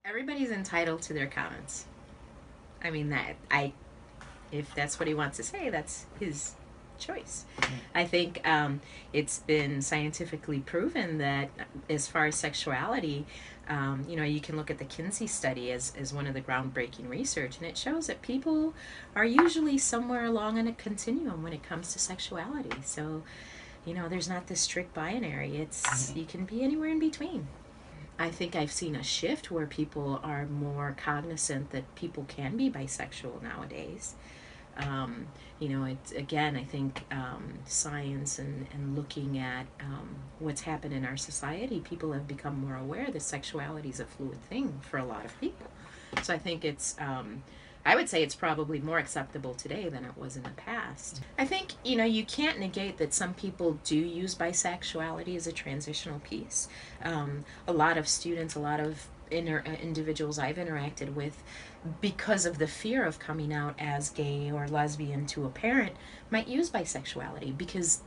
Everybody's entitled to their comments. I mean that I if that's what he wants to say, that's his choice. I think it's been scientifically proven that as far as sexuality, you can look at the Kinsey study as one of the groundbreaking research, and it shows that people are usually somewhere along in a continuum when it comes to sexuality. So, there's not this strict binary. You can be anywhere in between. I think I've seen a shift where people are more cognizant that people can be bisexual nowadays. It's again, I think science and looking at what's happened in our society, people have become more aware that sexuality is a fluid thing for a lot of people. So I think I would say it's probably more acceptable today than it was in the past. I think, you can't negate that some people do use bisexuality as a transitional piece. A lot of students, a lot of individuals I've interacted with, because of the fear of coming out as gay or lesbian to a parent, might use bisexuality because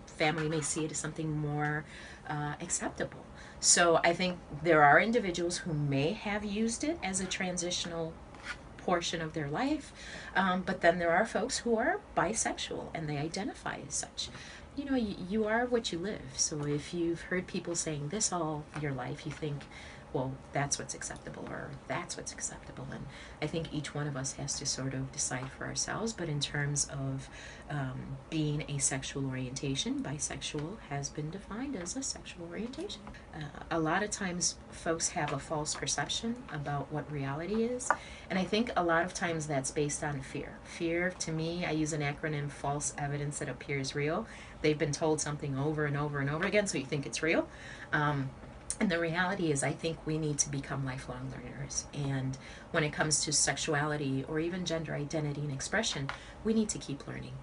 family may see it as something more acceptable. So I think there are individuals who may have used it as a transitional portion of their life, but then there are folks who are bisexual and they identify as such. You are what you live. So if you've heard people saying this all your life, you think, well, that's what's acceptable or that's what's acceptable. And I think each one of us has to sort of decide for ourselves. But in terms of being a sexual orientation, bisexual has been defined as a sexual orientation. A lot of times folks have a false perception about what reality is. And I think a lot of times that's based on fear. Fear, to me, I use an acronym, false evidence that appears real. They've been told something over and over and over again, so you think it's real. And the reality is, I think we need to become lifelong learners. And when it comes to sexuality or even gender identity and expression, we need to keep learning.